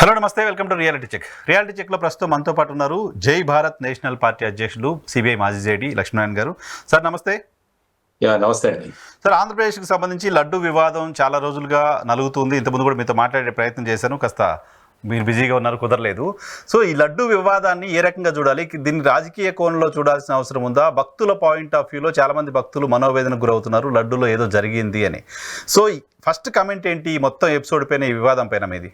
Hello నమస్తే, welcome to reality check. రియాలిటీ చెక్లో ప్రస్తుతం మనతో పాటు ఉన్నారు జై భారత్ నేషనల్ పార్టీ అధ్యక్షులు సిబిఐ మాజీ జేడీ లక్ష్మీనారాయణ గారు. సార్ నమస్తే. నమస్తే అండి. సార్, ఆంధ్రప్రదేశ్కి సంబంధించి లడ్డు వివాదం చాలా రోజులుగా నలుగుతుంది. ఇంతకుముందు కూడా మీతో మాట్లాడే ప్రయత్నం చేశాను, కాస్త మీరు బిజీగా ఉన్నారు, కుదరలేదు. సో ఈ లడ్డు వివాదాన్ని ఏ రకంగా చూడాలి? దీన్ని రాజకీయ కోణంలో చూడాల్సిన అవసరం ఉందా? భక్తుల పాయింట్ ఆఫ్ వ్యూలో చాలామంది భక్తులు మనోవేదనకు గురవుతున్నారు లడ్డులో ఏదో జరిగింది అని. సో ఫస్ట్ కమెంట్ ఏంటి మొత్తం ఎపిసోడ్ పైన, ఈ వివాదం పైన మీది?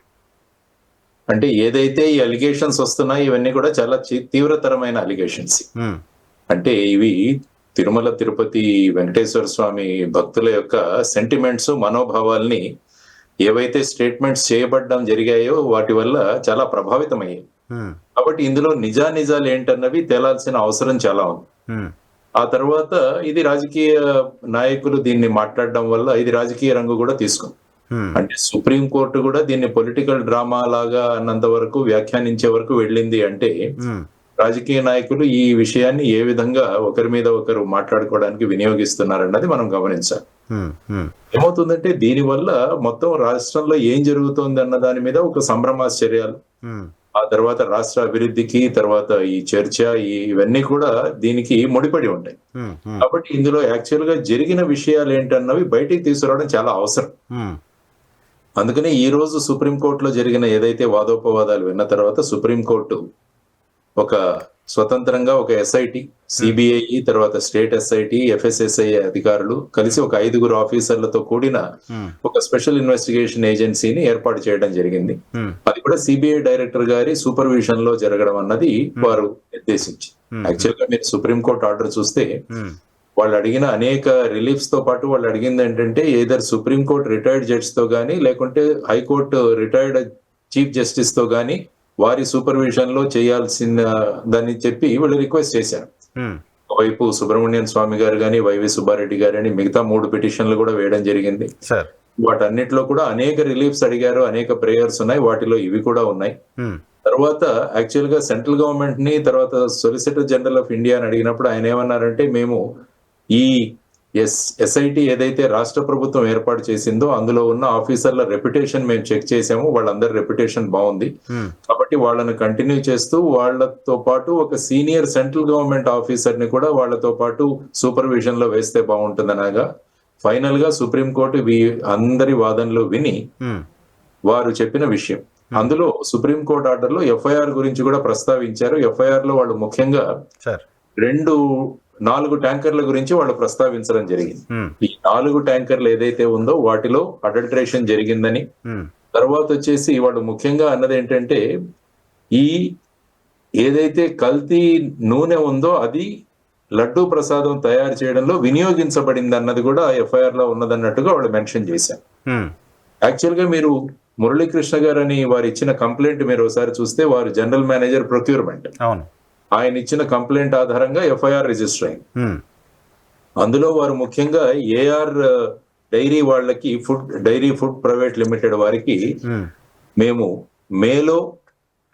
అంటే ఏదైతే ఈ అలిగేషన్స్ వస్తున్నాయి ఇవన్నీ కూడా చాలా తీవ్రతరమైన అలిగేషన్స్. అంటే ఇవి తిరుమల తిరుపతి వెంకటేశ్వర స్వామి భక్తుల యొక్క సెంటిమెంట్స్, మనోభావాల్ని ఏవైతే స్టేట్మెంట్స్ చేయబడడం జరిగాయో వాటి వల్ల చాలా ప్రభావితమయ్యాయి. కాబట్టి ఇందులో నిజాలు ఏంటన్నవి తేలాల్సిన అవసరం చాలా ఉంది. ఆ తర్వాత ఇది రాజకీయ నాయకులు దీన్ని మాట్లాడడం వల్ల ఇది రాజకీయ రంగు కూడా తీసుకుంది. అంటే సుప్రీం కోర్టు కూడా దీన్ని పొలిటికల్ డ్రామా లాగా అన్నంత వరకు వ్యాఖ్యానించే వరకు వెళ్ళింది. అంటే రాజకీయ నాయకులు ఈ విషయాన్ని ఏ విధంగా ఒకరి మీద ఒకరు మాట్లాడుకోవడానికి వినియోగిస్తున్నారన్నది మనం గమనించాలి. ఏమవుతుందంటే దీనివల్ల మొత్తం రాష్ట్రంలో ఏం జరుగుతోంది అన్న దాని మీద ఒక సంభ్రమాశ్చర్యాలు, ఆ తర్వాత రాష్ట్ర అభివృద్ధికి తర్వాత ఈ చర్చ ఇవన్నీ కూడా దీనికి ముడిపడి ఉంటాయి. కాబట్టి ఇందులో యాక్చువల్ గా జరిగిన విషయాలు ఏంటన్నవి బయటికి తీసుకురావడం చాలా అవసరం. అందుకనే ఈ రోజు సుప్రీంకోర్టులో జరిగిన ఏదైతే వాదోపవాదాలు విన్న తర్వాత సుప్రీంకోర్టు ఒక స్వతంత్రంగా ఒక ఎస్ఐటి, సిబిఐ, తర్వాత స్టేట్ ఎస్ఐటి, ఎఫ్ఎస్ఎస్ఐ అధికారులు కలిసి ఒక 5 ఆఫీసర్లతో కూడిన ఒక స్పెషల్ ఇన్వెస్టిగేషన్ ఏజెన్సీని ఏర్పాటు చేయడం జరిగింది. అది కూడా సిబిఐ డైరెక్టర్ గారి సూపర్విజన్ లో జరగడం అన్నది వారు నిర్దేశించి. యాక్చువల్ గా మీరు సుప్రీంకోర్టు ఆర్డర్ చూస్తే వాళ్ళు అడిగిన అనేక రిలీఫ్స్ తో పాటు వాళ్ళు అడిగింది ఏంటంటే ఏదర్ సుప్రీంకోర్టు రిటైర్డ్ జడ్జ్ తో గానీ లేకుంటే హైకోర్టు రిటైర్డ్ చీఫ్ జస్టిస్ తో గానీ వారి సూపర్విజన్ లో చేయాల్సిన దాన్ని చెప్పి వీళ్ళు రిక్వెస్ట్ చేశారు. ఒకవైపు సుబ్రహ్మణ్యం స్వామి గారు గాని, వైవి సుబ్బారెడ్డి గారు అని మిగతా 3 పిటిషన్లు కూడా వేయడం జరిగింది. వాటన్నిటిలో కూడా అనేక రిలీఫ్స్ అడిగారు, అనేక ప్రేయర్స్ ఉన్నాయి, వాటిలో ఇవి కూడా ఉన్నాయి. తర్వాత యాక్చువల్ గా సెంట్రల్ గవర్నమెంట్ ని, తర్వాత సొలిసిటర్ జనరల్ ఆఫ్ ఇండియా అని అడిగినప్పుడు ఆయన ఏమన్నారంటే మేము ఈ ఎస్ఐటి ఏదైతే రాష్ట్ర ప్రభుత్వం ఏర్పాటు చేసిందో అందులో ఉన్న ఆఫీసర్ల రెప్యుటేషన్ మేము చెక్ చేసాము, వాళ్ళందరి రెప్యుటేషన్ బాగుంది, కాబట్టి వాళ్ళని కంటిన్యూ చేస్తూ వాళ్ళతో పాటు ఒక సీనియర్ సెంట్రల్ గవర్నమెంట్ ఆఫీసర్ ని కూడా వాళ్ళతో పాటు సూపర్విజన్ లో వేస్తే బాగుంటుంది అనగా ఫైనల్ గా సుప్రీంకోర్టు అందరి వాదనలు విని వారు చెప్పిన విషయం. అందులో సుప్రీంకోర్టు ఆర్డర్ లో ఎఫ్ఐఆర్ గురించి కూడా ప్రస్తావించారు. ఎఫ్ఐఆర్ లో వాళ్ళు ముఖ్యంగా 4 ట్యాంకర్ల గురించి వాళ్ళు ప్రస్తావించడం జరిగింది. ఈ 4 ట్యాంకర్లు ఏదైతే ఉందో వాటిలో అడల్టరేషన్ జరిగిందని, తర్వాత వచ్చేసి వాళ్ళు ముఖ్యంగా అన్నది ఏంటంటే ఈ ఏదైతే కల్తీ నూనె ఉందో అది లడ్డూ ప్రసాదం తయారు చేయడంలో వినియోగించబడింది అన్నది కూడా ఎఫ్ఐఆర్ లో ఉన్నదన్నట్టుగా వాళ్ళు మెన్షన్ చేశారు. యాక్చువల్ గా మీరు మురళీకృష్ణ గారు అని వారు ఇచ్చిన కంప్లైంట్ మీరు ఒకసారి చూస్తే వారు జనరల్ మేనేజర్ ప్రొక్యూర్మెంట్, ఆయన ఇచ్చిన కంప్లైంట్ ఆధారంగా ఎఫ్ఐఆర్ రిజిస్టర్ అయింది. అందులో వారు ముఖ్యంగా ఏఆర్ డైరీ వాళ్ళకి డైరీ ఫుడ్ ప్రైవేట్ లిమిటెడ్ వారికి మేము మేలో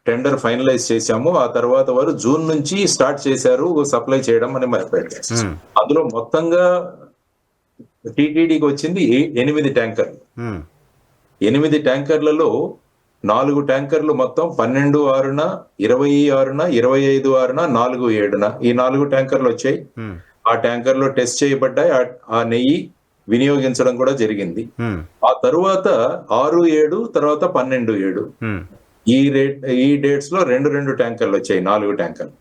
టెండర్ ఫైనలైజ్ చేశాము, ఆ తర్వాత వారు జూన్ నుంచి స్టార్ట్ చేశారు సప్లై చేయడం అని మాట్లాడారు. అందులో మొత్తంగా టిటిడికి వచ్చింది 8 ట్యాంకర్లు. 8 ట్యాంకర్లలో 4 ట్యాంకర్లు మొత్తం 12/6న, 26న, 25/6న, 4/7న ఈ 4 ట్యాంకర్లు వచ్చాయి. ఆ ట్యాంకర్లో టెస్ట్ చేయబడ్డాయి. ఆ నెయ్యి వినియోగించడం కూడా జరిగింది. ఆ తరువాత 6/7 తర్వాత 12/7 ఈ డేట్స్ లో 2 ట్యాంకర్లు వచ్చాయి, 4 ట్యాంకర్లు.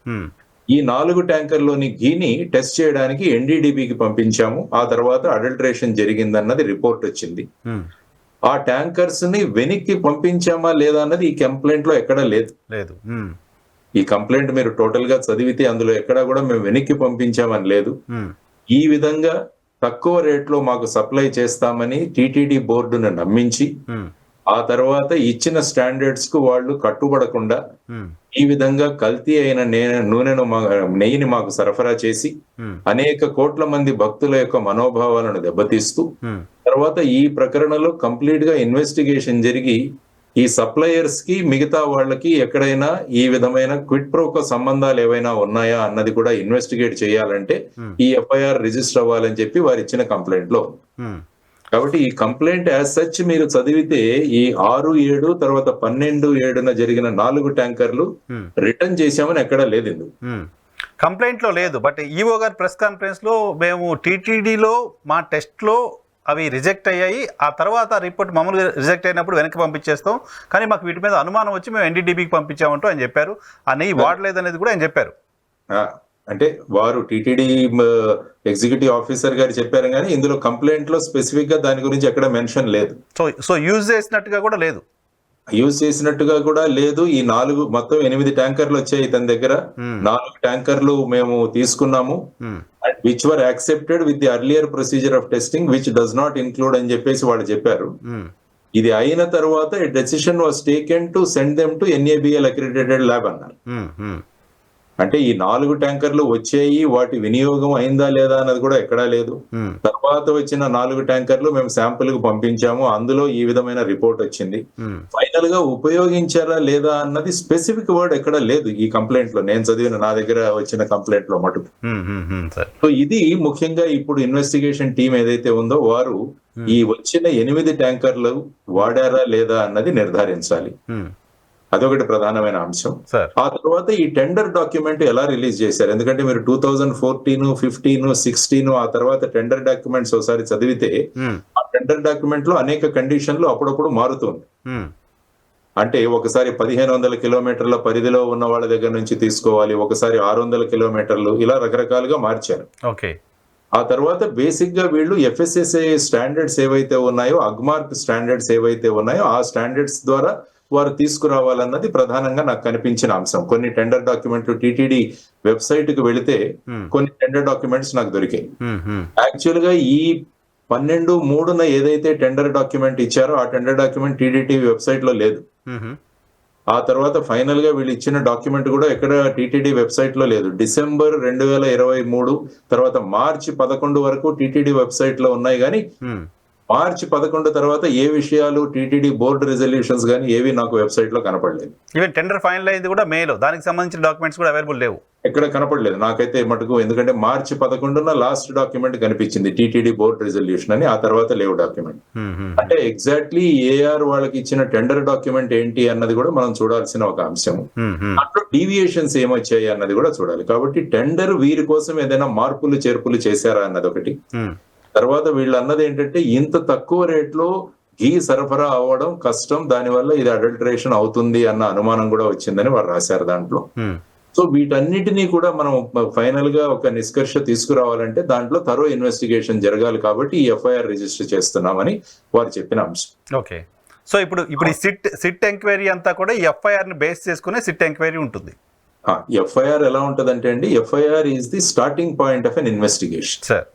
ఈ 4 ట్యాంకర్లోని ఘీని టెస్ట్ చేయడానికి ఎన్డీడీబీకి పంపించాము. ఆ తర్వాత అడల్టరేషన్ జరిగిందన్నది రిపోర్ట్ వచ్చింది. ఆ ట్యాంకర్స్ ని వెనక్కి పంపించామా లేదా అన్నది ఈ కంప్లైంట్ లో ఎక్కడా లేదు. ఈ కంప్లైంట్ మీరు టోటల్ గా చదివితే అందులో ఎక్కడా కూడా మేము వెనక్కి పంపించామని లేదు. ఈ విధంగా తక్కువ రేట్లో మాకు సప్లై చేస్తామని టిటిడి బోర్డును నమ్మించి ఆ తర్వాత ఇచ్చిన స్టాండర్డ్స్ కు వాళ్ళు కట్టుబడకుండా ఈ విధంగా కల్తీ అయిన నెయ్యిని మాకు సరఫరా చేసి అనేక కోట్ల మంది భక్తుల యొక్క మనోభావాలను దెబ్బతీస్తూ తర్వాత ఈ ప్రకరణలో కంప్లీట్ గా ఇన్వెస్టిగేషన్ జరిగి ఈ సప్లయర్స్ కి మిగతా వాళ్ళకి ఎక్కడైనా ఈ విధమైన క్విట్ ప్రోకో సంబంధాలు ఏవైనా ఉన్నాయా అన్నది కూడా ఇన్వెస్టిగేట్ చేయాలంటే ఈ ఎఫ్ఐఆర్ రిజిస్టర్ అవ్వాలని చెప్పి వారు ఇచ్చిన కంప్లైంట్ లో. కాబట్టి ఈ కంప్లైంట్ యాజ్ సచ్ మీరు చదివితే ఈ 6/7 తర్వాత 12/7 జరిగిన 4 ట్యాంకర్లు రిటర్న్ చేశామని ఎక్కడా లేదు ఇందులో. కంప్లైంట్లో లేదు. బట్ ఈఓ గారు ప్రెస్ కాన్ఫరెన్స్లో మేము టీటీడీలో మా టెస్ట్లో అవి రిజెక్ట్ అయ్యాయి, ఆ తర్వాత రిపోర్ట్ మామూలుగా రిజెక్ట్ అయినప్పుడు వెనక్కి పంపించేస్తాం, కానీ మాకు వీటి మీద అనుమానం వచ్చి మేము ఎన్డీడీబీకి పంపించామంటూ ఆయన చెప్పారు. ఆ నెయ్యి వాడలేదు అనేది కూడా ఆయన చెప్పారు. అంటే వారు టీటీడీ ఎగ్జిక్యూటివ్ ఆఫీసర్ గారు చెప్పారు, కానీ ఇందులో కంప్లైంట్ లో స్పెసిఫిక్ గా దాని గురించి ఎక్కడ మెన్షన్ లేదు. సో యూజ్ చేసినట్టుగా కూడా లేదు. యూజ్ చేసినట్టుగా కూడా లేదు. ఈ 4 మొత్తం 8 ట్యాంకర్లు వచ్చాయి తన దగ్గర. 4 ట్యాంకర్లు మేము తీసుకున్నాము, which were accepted with the earlier procedure of testing which does not include అని చెప్పేసి వాళ్ళు చెప్పారు. ఇది అయిన తర్వాత decision was taken to send them to NABL accredited lab అన్నారు. అంటే ఈ 4 ట్యాంకర్లు వచ్చాయి, వాటి వినియోగం అయిందా లేదా అన్నది కూడా ఎక్కడా లేదు. తర్వాత వచ్చిన 4 ట్యాంకర్లు మేము శాంపుల్ కు పంపించాము, అందులో ఈ విధమైన రిపోర్ట్ వచ్చింది. ఫైనల్ గా ఉపయోగించారా లేదా అన్నది స్పెసిఫిక్ వర్డ్ ఎక్కడా లేదు ఈ కంప్లైంట్ లో, నేను చదివిన నా దగ్గర వచ్చిన కంప్లైంట్ లో మటుకు. సో ఇది ముఖ్యంగా ఇప్పుడు ఇన్వెస్టిగేషన్ టీం ఏదైతే ఉందో వారు ఈ వచ్చిన 8 ట్యాంకర్లు వాడారా లేదా అన్నది నిర్ధారించాలి. అదొకటి ప్రధానమైన అంశం. ఆ తర్వాత ఈ టెండర్ డాక్యుమెంట్ ఎలా రిలీజ్ చేశారు, ఎందుకంటే మీరు 2014, 15, 16 ఆ తర్వాత టెండర్ డాక్యుమెంట్స్ ఒకసారి చదివితే ఆ టెండర్ డాక్యుమెంట్ లో అనేక కండిషన్లు అప్పుడప్పుడు మారుతుంది. అంటే ఒకసారి 1500 కిలోమీటర్ల పరిధిలో ఉన్న వాళ్ళ దగ్గర నుంచి తీసుకోవాలి, ఒకసారి 600 కిలోమీటర్లు, ఇలా రకరకాలుగా మార్చారు. ఆ తర్వాత బేసిక్ గా వీళ్ళు FSSAI స్టాండర్డ్స్ ఏవైతే ఉన్నాయో, అగ్మార్క్ స్టాండర్డ్స్ ఏవైతే ఉన్నాయో ఆ స్టాండర్డ్స్ ద్వారా వారు తీసుకురావాలన్నది ప్రధానంగా నాకు కనిపించిన అంశం. కొన్ని టెండర్ డాక్యుమెంట్లు టీటీడీ వెబ్సైట్ కు వెళితే కొన్ని టెండర్ డాక్యుమెంట్స్ నాకు దొరికాయి. యాక్చువల్ గా ఈ 12/3 ఏదైతే టెండర్ డాక్యుమెంట్ ఇచ్చారో ఆ టెండర్ డాక్యుమెంట్ టీటీడీ వెబ్సైట్ లో లేదు. ఆ తర్వాత ఫైనల్ గా వీళ్ళు ఇచ్చిన డాక్యుమెంట్ కూడా ఎక్కడ టీటీడీ వెబ్సైట్ లో లేదు. డిసెంబర్ 2023 తర్వాత మార్చి 11 వరకు టీటీడీ వెబ్సైట్ లో ఉన్నాయి, కానీ మార్చి 11 తర్వాత ఏ విషయాలు టీటీడీ బోర్డు రెజల్యూషన్స్ కానీ ఏవి నాకు వెబ్సైట్ లో కనపడలేదు. ఈవెన్ టెండర్ ఫైనల్ అయింది కూడా మేలో, దానికి సంబంధించిన డాక్యుమెంట్స్ కూడా అవైలబుల్ లేవు, ఎక్కడ కనపడలేదు నాకైతే మటుకు. ఎందుకంటే మార్చి 11 లాస్ట్ డాక్యుమెంట్ కనిపించింది టీటీడీ బోర్డు రెజల్యూషన్ అని, ఆ తర్వాత లేవు డాక్యుమెంట్. అంటే ఎగ్జాక్ట్లీ ఏఆర్ వాళ్ళకి ఇచ్చిన టెండర్ డాక్యుమెంట్ ఏంటి అన్నది కూడా మనం చూడాల్సిన ఒక అంశం. అట్లా డీవియేషన్స్ ఏమొచ్చాయి అన్నది కూడా చూడాలి. కాబట్టి టెండర్ వీరి కోసం ఏదైనా మార్పులు చేర్పులు చేశారా అన్నది ఒకటి. తర్వాత వీళ్ళు అన్నది ఏంటంటే ఇంత తక్కువ రేట్లో ఘీ సరఫరా అవ్వడం కష్టం, దానివల్ల ఇది అడల్టరేషన్ అవుతుంది అన్న అనుమానం కూడా వచ్చిందని వారు రాశారు దాంట్లో. సో వీటన్నిటినీ కూడా మనం ఫైనల్ గా ఒక నిష్కర్ష తీసుకురావాలంటే దాంట్లో థరో ఇన్వెస్టిగేషన్ జరగాలి, కాబట్టి ఈ FIR రిజిస్టర్ చేస్తున్నామని వారు చెప్పిన అంశం. ఓకే. సో ఇప్పుడు ఈ సిట్ ఎంక్వైరీ అంతా కూడా ఈ FIR ని బేస్ చేసుకునే సిట్ ఎంక్వైరీ ఉంటుంది. FIR ఎలా ఉంటదంటే అండి, FIR is the starting point of an investigation. Sir,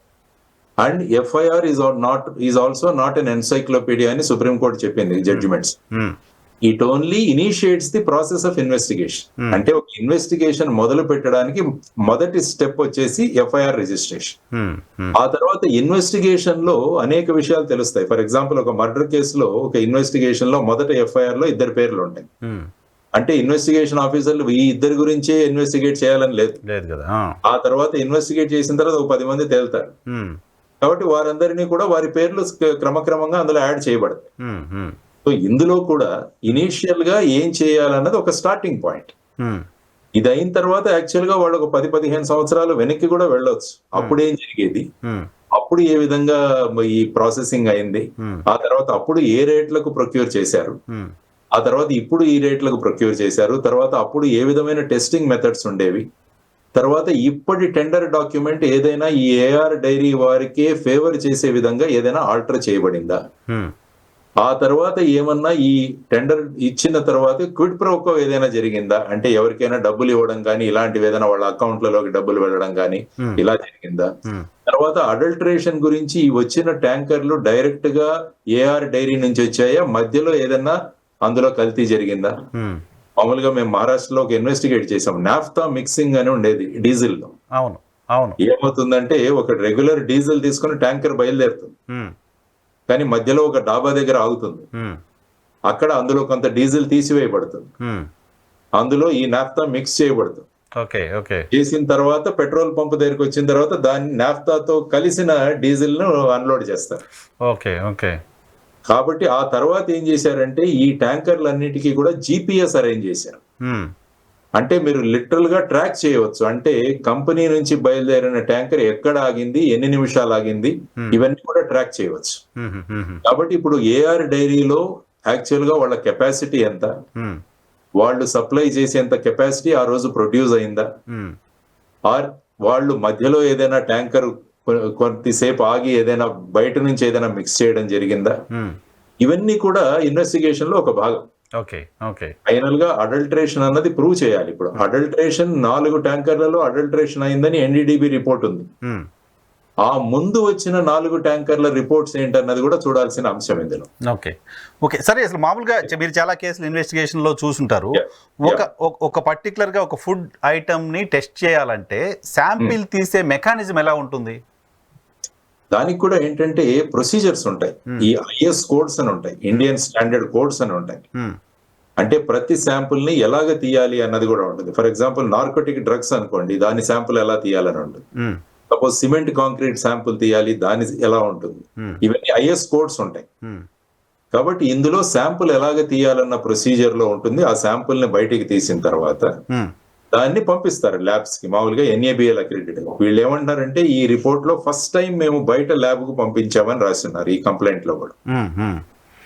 and FIR is also not an encyclopedia అని సుప్రీం కోర్టు చెప్పింది judgements. It only initiates the process of investigation. అంటే ఒక ఇన్వెస్టిగేషన్ మొదలు పెట్టడానికి మొదటి స్టెప్ వచ్చేసి FIR రిజిస్ట్రేషన్. ఆ తర్వాత ఇన్వెస్టిగేషన్ లో అనేక విషయాలు తెలుస్తాయి. ఫర్ ఎగ్జాంపుల్ ఒక మర్డర్ కేసులో ఒక ఇన్వెస్టిగేషన్ లో మొదట FIR లో 2 పేర్లు ఉంటాయి. అంటే ఇన్వెస్టిగేషన్ ఆఫీసర్లు ఈ 2 గురించే ఇన్వెస్టిగేట్ చేయాలని లేదు కదా. ఆ తర్వాత ఇన్వెస్టిగేట్ చేసిన తర్వాత ఒక 10 మంది తేలుతారు. కాబట్టి వారందరినీ కూడా వారి పేర్లు క్రమక్రమంగా అందులో యాడ్ చేయబడతాయి. సో ఇందులో కూడా ఇనీషియల్ గా ఏం చేయాలన్నది ఒక స్టార్టింగ్ పాయింట్. ఇది అయిన తర్వాత యాక్చువల్ గా వాళ్ళు ఒక 10-15 సంవత్సరాలు వెనక్కి కూడా వెళ్ళొచ్చు. అప్పుడు ఏం జరిగేది, అప్పుడు ఏ విధంగా ఈ ప్రాసెసింగ్ అయింది, ఆ తర్వాత అప్పుడు ఏ రేట్లకు ప్రొక్యూర్ చేశారు, ఆ తర్వాత ఇప్పుడు ఈ రేట్లకు ప్రొక్యూర్ చేశారు, తర్వాత అప్పుడు ఏ విధమైన టెస్టింగ్ మెథడ్స్ ఉండేవి, తర్వాత ఇప్పటి టెండర్ డాక్యుమెంట్ ఏదైనా ఈ AR డైరీ వారికే ఫేవర్ చేసే విధంగా ఏదైనా ఆల్టర్ చేయబడిందా, ఆ తర్వాత ఏమన్నా ఈ టెండర్ ఇచ్చిన తర్వాత క్విడ్ ప్రోకో ఏదైనా జరిగిందా, అంటే ఎవరికైనా డబ్బులు ఇవ్వడం కానీ ఇలాంటివి ఏదైనా వాళ్ళ అకౌంట్లలోకి డబ్బులు వెళ్ళడం కానీ ఇలా జరిగిందా, తర్వాత అడల్టరేషన్ గురించి ఈ వచ్చిన ట్యాంకర్లు డైరెక్ట్ గా AR డైరీ నుంచి వచ్చాయా, మధ్యలో ఏదైనా అందులో కల్తీ జరిగిందా. మామూలుగా మేము మహారాష్ట్రలో ఒక ఇన్వెస్టిగేట్ చేసాం, నాఫ్తా మిక్సింగ్ అని ఉండేది డీజిల్ లో. ఏమవుతుందంటే ఒక రెగ్యులర్ డీజిల్ తీసుకుని ట్యాంకర్ బయలుదేరుతుంది, కానీ మధ్యలో ఒక డాబా దగ్గర ఆగుతుంది. అక్కడ అందులో కొంత డీజిల్ తీసివేయబడుతుంది, అందులో ఈ నాఫ్తా మిక్స్ చేయబడుతుంది. ఓకే ఓకే చేసిన తర్వాత పెట్రోల్ పంప్ దగ్గరికి వచ్చిన తర్వాత దాన్ని నాఫ్తాతో కలిసిన డీజిల్ ను అన్లోడ్ చేస్తారు. ఓకే ఓకే కాబట్టి ఆ తర్వాత ఏం చేశారంటే ఈ ట్యాంకర్లన్నిటికీ కూడా జీపీఎస్ అరేంజ్ చేశారు. అంటే మీరు లిటరల్ గా ట్రాక్ చేయవచ్చు. అంటే కంపెనీ నుంచి బయలుదేరిన ట్యాంకర్ ఎక్కడ ఆగింది, ఎన్ని నిమిషాలు ఆగింది, ఇవన్నీ కూడా ట్రాక్ చేయవచ్చు. కాబట్టి ఇప్పుడు ఏఆర్ డైరీలో యాక్చువల్ గా వాళ్ళ కెపాసిటీ ఎంత, వాళ్ళు సప్లై చేసేంత కెపాసిటీ ఆ రోజు ప్రొడ్యూస్ అయిందా, ఆర్ వాళ్ళు మధ్యలో ఏదైనా ట్యాంకర్ కొద్దిసేపు ఆగి ఏదైనా బయట నుంచి ఏదైనా మిక్స్ చేయడం జరిగిందా, ఇవన్నీ కూడా ఇన్వెస్టిగేషన్ లో ఒక భాగం. ఓకే ఓకే ఫైనల్ గా అడల్ట్రేషన్ అన్నది ప్రూవ్ చేయాలి. ఇప్పుడు అడల్ట్రేషన్ 4 ట్యాంకర్లలో అడల్ట్రేషన్ అయిందని ఎన్డీడీబీ రిపోర్ట్ ఉంది. ఆ ముందు వచ్చిన 4 ట్యాంకర్ల రిపోర్ట్స్ ఏంటన్నది కూడా చూడాల్సిన అంశం ఇందులో. ఓకే ఓకే సరే, అసలు మామూలుగా మీరు చాలా కేసులు ఇన్వెస్టిగేషన్ లో చూసుంటారు. ఒక పర్టికులర్ గా ఒక ఫుడ్ ఐటమ్ ని టెస్ట్ చేయాలంటే శాంపిల్ తీసే మెకానిజం ఎలా ఉంటుంది? దానికి కూడా ఏంటంటే ప్రొసీజర్స్ ఉంటాయి. ఈ ఐఎస్ కోడ్స్ అని ఉంటాయి, ఇండియన్ స్టాండర్డ్ కోడ్స్ అని ఉంటాయి. అంటే ప్రతి శాంపుల్ ని ఎలాగ తీయాలి అన్నది కూడా ఉంటుంది. ఫర్ ఎగ్జాంపుల్ నార్కోటిక్ డ్రగ్స్ అనుకోండి, దాని శాంపుల్ ఎలా తీయాలని ఉంటుంది. సపోజ్ సిమెంట్ కాంక్రీట్ శాంపుల్ తీయాలి, దాని ఎలా ఉంటుంది. ఇవన్నీ ఐఎస్ కోడ్స్ ఉంటాయి. కాబట్టి ఇందులో శాంపుల్ ఎలాగ తీయాలన్న ప్రొసీజర్ లో ఉంటుంది. ఆ శాంపుల్ ని బయటికి తీసిన తర్వాత దాన్ని పంపిస్తారు ల్యాబ్స్ కి. మామూలుగా ఎన్ఏబిఎల్ అక్రిడిటెడ్. వీళ్ళు ఏమంటారంటే ఈ రిపోర్ట్ లో ఫస్ట్ టైం మేము బయట ల్యాబ్ కు పంపించామని రాస్తున్నారు ఈ కంప్లైంట్ లో కూడా.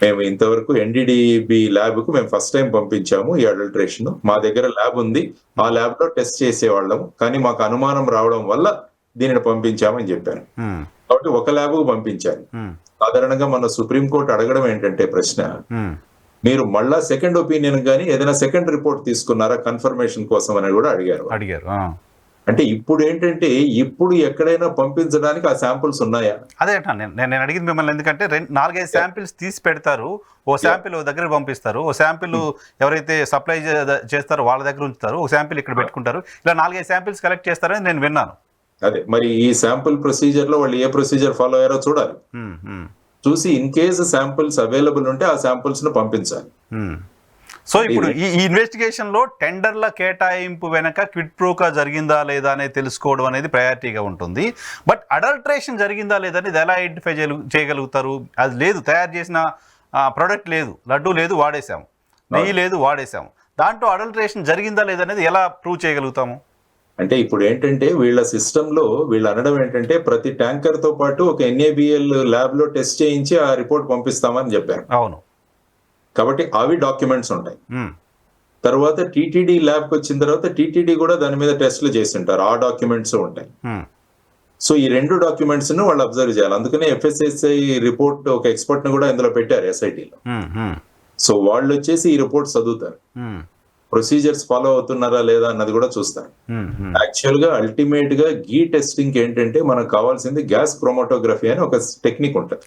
మేము ఇంతవరకు ఎన్డీడీబీ ల్యాబ్ కు మేము ఫస్ట్ టైం పంపించాము ఈ అడల్ట్రేషన్. మా దగ్గర ల్యాబ్ ఉంది, ఆ ల్యాబ్ లో టెస్ట్ చేసేవాళ్ళము, కానీ మాకు అనుమానం రావడం వల్ల దీనిని పంపించామని చెప్పారు. కాబట్టి ఒక ల్యాబ్ కు పంపించారు. సాధారణంగా మన సుప్రీంకోర్టు అడగడం ఏంటంటే ప్రశ్న, మీరు మళ్ళా సెకండ్ ఒపీనియన్ గానీ ఏదైనా సెకండ్ రిపోర్ట్ తీసుకున్నారా కన్ఫర్మేషన్ కోసం అని కూడా అడిగారు. అంటే ఇప్పుడు ఏంటంటే ఇప్పుడు ఎక్కడైనా పంపించడానికి ఆ శాంపుల్స్ ఉన్నాయా? అదే నేను అడిగింది మిమ్మల్ని, ఎందుకంటే 4-5 శాంపిల్స్ తీసి పెడతారు. ఓ శాంపిల్ దగ్గర పంపిస్తారు, ఓ శాంపిల్ ఎవరైతే సప్లై చేస్తారో వాళ్ళ దగ్గర ఉంచుతారు, ఓ శాంపిల్ ఇక్కడ పెట్టుకుంటారు. ఇలా 4-5 శాంపిల్స్ కలెక్ట్ చేస్తారని నేను విన్నాను. అదే మరి ఈ శాంపుల్ ప్రొసీజర్ లో వాళ్ళు ఏ ప్రొసీజర్ ఫాలో అయ్యారో చూడాలి. చూసి ఇన్ కేసు శాంపిల్స్ అవైలబుల్ ఉంటే ఆ శాంపిల్స్ ను పంపించాలి. సో ఇప్పుడు ఈ ఇన్వెస్టిగేషన్ లో టెండర్ల కేటాయింపు వెనక క్విడ్ ప్రోకా జరిగిందా లేదా అనేది తెలుసుకోవడం అనేది ప్రయారిటీగా ఉంటుంది. బట్ అడల్ట్రేషన్ జరిగిందా లేదా అనేది ఎలా ఐడెంటిఫై చేయగలుగుతారు? అది లేదు, తయారు చేసిన ప్రోడక్ట్ లేదు, లడ్డు లేదు వాడేసాము, నెయ్యి లేదు వాడేసాము, దాంట్లో అడల్ట్రేషన్ జరిగిందా లేదా అనేది ఎలా ప్రూవ్ చేయగలుగుతాము? అంటే ఇప్పుడు ఏంటంటే వీళ్ళ సిస్టమ్ లో వీళ్ళు అనడం ఏంటంటే ప్రతి ట్యాంకర్ తో పాటు ఒక ఎన్ఏబిఎల్ ల్యాబ్ లో టెస్ట్ చేయించి ఆ రిపోర్ట్ పంపిస్తామని చెప్పారు. అవును. కాబట్టి అవి డాక్యుమెంట్స్ ఉంటాయి. తర్వాత టీటీడీ ల్యాబ్ కి వచ్చిన తర్వాత టీటీడీ కూడా దాని మీద టెస్ట్లు చేసి ఉంటారు, ఆ డాక్యుమెంట్స్ ఉంటాయి. సో ఈ 2 డాక్యుమెంట్స్ ను వాళ్ళు అబ్జర్వ్ చేయాలి. అందుకనే ఎఫ్ఎస్ఎస్ఐ రిపోర్ట్ ఒక ఎక్స్పర్ట్ ను కూడా ఇందులో పెట్టారు ఎస్ఐటీలో. సో వాళ్ళు వచ్చేసి ఈ రిపోర్ట్ చదువుతారు, ప్రొసీజర్స్ ఫాలో అవుతున్నారా లేదా అన్నది కూడా చూస్తారు. యాక్చువల్ గా అల్టిమేట్ గా గీ టెస్టింగ్ ఏంటంటే మనకు కావాల్సింది గ్యాస్ క్రోమటోగ్రఫీ అని ఒక టెక్నిక్ ఉంటుంది.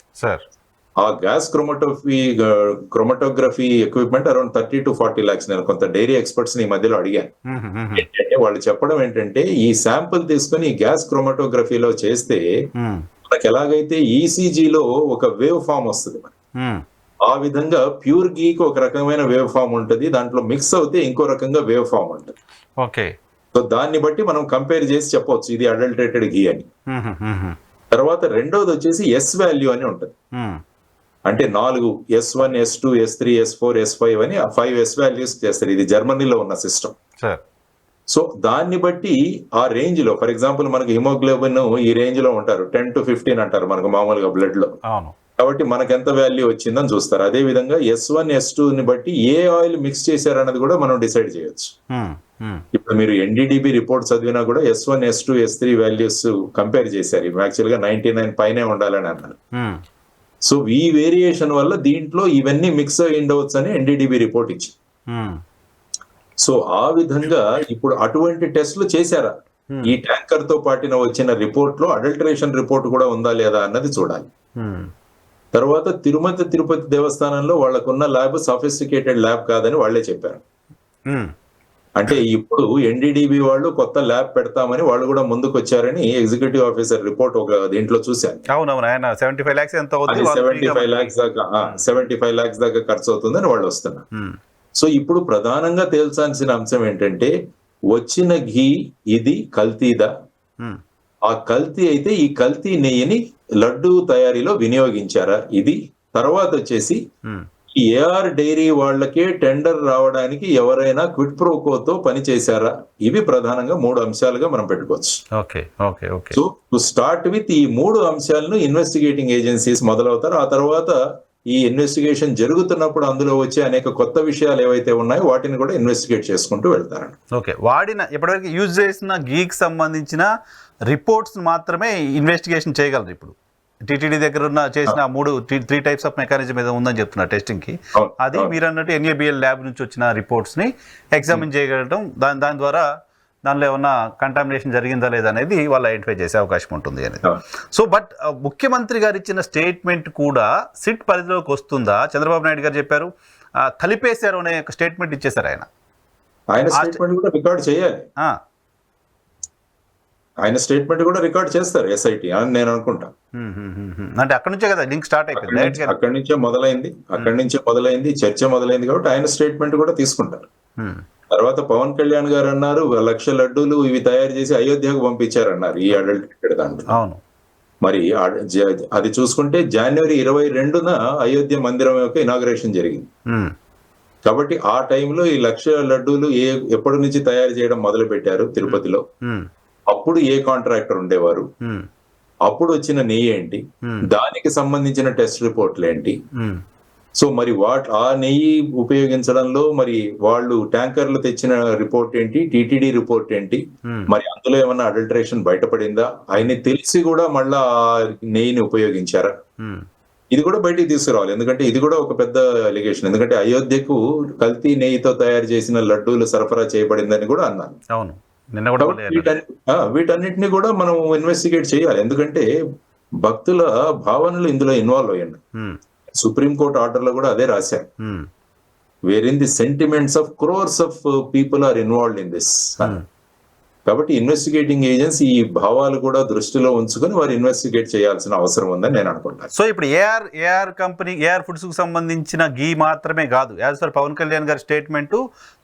ఆ gas chromatography equipment around 30 to 40 lakhs. నేను కొంత డైరీ ఎక్స్పర్ట్స్ ఈ మధ్యలో అడిగాను. ఏంటంటే వాళ్ళు చెప్పడం ఏంటంటే ఈ శాంపుల్ తీసుకుని గ్యాస్ క్రోమటోగ్రఫీలో చేస్తే మనకి ఎలాగైతే ఈసీజీలో ఒక వేవ్ ఫామ్ వస్తుంది, ఆ విధంగా ప్యూర్ గీకి ఒక రకమైన వేవ్ ఫామ్ ఉంటుంది, దాంట్లో మిక్స్ అవుతే ఇంకో రకంగా వేవ్ ఫామ్ ఉంటుంది. ఓకే. సో దాన్ని బట్టి మనం కంపేర్ చేసి చెప్పవచ్చు ఇది అడల్టరేటెడ్ గీ అని. తర్వాత రెండోది వచ్చేసి ఎస్ వాల్యూ అని ఉంటుంది. అంటే 4 S1, S2, S3, S4, S5 అని 5 S వాల్యూస్ చేస్తారు. ఇది జర్మనీలో ఉన్న సిస్టమ్. సో దాన్ని బట్టి ఆ రేంజ్ లో, ఫర్ ఎగ్జాంపుల్ మనకి హిమోగ్లోబిన్ ఈ రేంజ్ లో ఉంటారు, 10 to 15 అంటారు మనకు మామూలుగా బ్లడ్ లో. కాబట్టి మనకు ఎంత వాల్యూ వచ్చిందని చూస్తారు. అదే విధంగా S1, S2 ని బట్టి ఏ ఆయిల్ మిక్స్ చేశారన్నది కూడా మనం డిసైడ్ చేయొచ్చు. ఇప్పుడు మీరు ఎన్డీడీబీ రిపోర్ట్ చదివినా కూడా S1, S2, S3 values compare చేశారు. యాక్చువల్ గా 99 పైనే ఉండాలని అన్నారు. సో ఈ వేరియేషన్ వల్ల దీంట్లో ఇవన్నీ మిక్స్ అయి ఉండవచ్చు అని ఎన్డీడీబీ రిపోర్ట్ ఇచ్చింది. సో ఆ విధంగా ఇప్పుడు అటువంటి టెస్ట్లు చేశారా, ఈ ట్యాంకర్ తో పాటిన వచ్చిన రిపోర్ట్ లో అడల్టరేషన్ రిపోర్ట్ కూడా ఉందా లేదా అన్నది చూడాలి. తర్వాత తిరుపతి దేవస్థానంలో వాళ్ళకున్న ల్యాబ్ సఫిస్టికేటెడ్ ల్యాబ్ కాదని వాళ్లే చెప్పారు. అంటే ఇప్పుడు ఎన్డీడీబీ వాళ్ళు కొత్త ల్యాబ్ పెడతామని వాళ్ళు కూడా ముందుకు వచ్చారని ఎగ్జిక్యూటివ్ ఆఫీసర్ రిపోర్ట్ ఒక దీంట్లో చూశాను. 75 lakhs ఎంత అవుతుంది, 75 lakhs దాకా ఖర్చు అవుతుందని వాళ్ళు వస్తున్నారు. సో ఇప్పుడు ప్రధానంగా తేల్చాల్సిన అంశం ఏంటంటే వచ్చిన ఘీ ఇది కల్తీదా, ఉమ్, ఆ కల్తీ అయితే ఈ కల్తీ నెయ్యిని లడ్డు తయారీలో వినియోగించారా, ఇది తర్వాత వచ్చేసి ఉమ్. ఏఆర్ డైరీ వాళ్ళకే టెండర్ రావడానికి ఎవరైనా క్విట్ ప్రోకోతో పనిచేశారా, ఇవి ప్రధానంగా 3 అంశాలుగా మనం పెట్టుకోవచ్చు. Okay okay okay so to start with ఈ 3 అంశాలను ఇన్వెస్టిగేటింగ్ ఏజెన్సీస్ మొదలవుతారు. ఆ తర్వాత ఈ ఇన్వెస్టిగేషన్ జరుగుతున్నప్పుడు అందులో వచ్చే అనేక కొత్త విషయాలు ఏవైతే ఉన్నాయో వాటిని కూడా ఇన్వెస్టిగేట్ చేసుకుంటూ వెళ్తారండి. ఓకే, వాడిన ఇప్పటివరకు యూజ్ చేసిన గీకి సంబంధించిన రిపోర్ట్స్ మాత్రమే ఇన్వెస్టిగేషన్ చేయగలరు. ఇప్పుడు టీటీడీ దగ్గర ఉన్న చేసిన 3 టైప్స్ ఆఫ్ మెకానిజం ఏదో ఉందని చెప్తున్నారు టెస్టింగ్కి. అది మీరు అన్నట్టు NABL ల్యాబ్ నుంచి వచ్చిన రిపోర్ట్స్ని ఎగ్జామిన్ చేయగలగడం, దాని ద్వారా దానిలో ఏమన్నా కంటామినేషన్ జరిగిందా లేదా అనేది వాళ్ళు ఐడెంటిఫై చేసే అవకాశం ఉంటుంది అనేది. సో బట్ ముఖ్యమంత్రి గారు ఇచ్చిన స్టేట్మెంట్ కూడా సిట్ పరిధిలోకి వస్తుందా? చంద్రబాబు నాయుడు గారు చెప్పారు కలిపేశారు అనే ఒక స్టేట్మెంట్ ఇచ్చేశారు ఆయన స్టేట్మెంట్ కూడా రికార్డ్ చేయాలి. ఆయన స్టేట్మెంట్ కూడా రికార్డ్ చేస్తారు SIT అని నేను అనుకుంటా. అంటే అక్కడ నుంచే కదా లింక్ స్టార్ట్ అయిపోయింది, అక్కడి నుంచే మొదలైంది చర్చ మొదలైంది కాబట్టి ఆయన స్టేట్మెంట్ కూడా తీసుకుంటారు. తర్వాత పవన్ కళ్యాణ్ గారు అన్నారు 1,00,000 లడ్డూలు ఇవి తయారు చేసి అయోధ్యకు పంపించారన్నారు ఈ అడల్టెడ్ దాంట్లో. అవును, మరి అది చూసుకుంటే జనవరి 22న అయోధ్య మందిరం యొక్క ఇనాగ్రేషన్ జరిగింది. కాబట్టి ఆ టైంలో ఈ 1,00,000 లడ్డూలు ఎప్పటి నుంచి తయారు చేయడం మొదలు పెట్టారు తిరుపతిలో, అప్పుడు ఏ కాంట్రాక్టర్ ఉండేవారు, అప్పుడు వచ్చిన నెయ్యి ఏంటి, దానికి సంబంధించిన టెస్ట్ రిపోర్ట్లు ఏంటి, సో మరి ఆ నెయ్యి ఉపయోగించడంలో మరి వాళ్ళు ట్యాంకర్లు తెచ్చిన రిపోర్ట్ ఏంటి, టీటీడీ రిపోర్ట్ ఏంటి, మరి అందులో ఏమన్నా అడల్టరేషన్ బయటపడిందా, ఆయన తెలిసి కూడా మళ్ళా ఆ నెయ్యిని ఉపయోగించారా, ఇది కూడా బయటికి తీసుకురావాలి. ఎందుకంటే ఇది కూడా ఒక పెద్ద అలిగేషన్. ఎందుకంటే అయోధ్యకు కల్తీ నెయ్యితో తయారు చేసిన లడ్డూలు సరఫరా చేయబడిందని కూడా అన్నాను. అవును, నిన్న కూడా వీటన్నిటిని కూడా మనం ఇన్వెస్టిగేట్ చేయాలి. ఎందుకంటే భక్తుల భావనలు ఇందులో ఇన్వాల్వ్ అయ్యండి. సుప్రీంకోర్టు ఆర్డర్ లో కూడా అదే రాశారు, where in the sentiments of crores of people are involved in this. కాబట్టి ఇన్వెస్టిగేటింగ్ ఏజెన్సీ ఈ భావాలు కూడా దృష్టిలో ఉంచుకొని వారు ఇన్వెస్టిగేట్ చేయాల్సిన అవసరం ఉందని నేను అనుకుంటాను. సో ఇప్పుడు ఏఆర్ కంపెనీ ఏఆర్ ఫుడ్స్ కు సంబంధించిన గీ మాత్రమే కాదు, యాజ్ ఫర్ పవన్ కళ్యాణ్ గారి స్టేట్మెంట్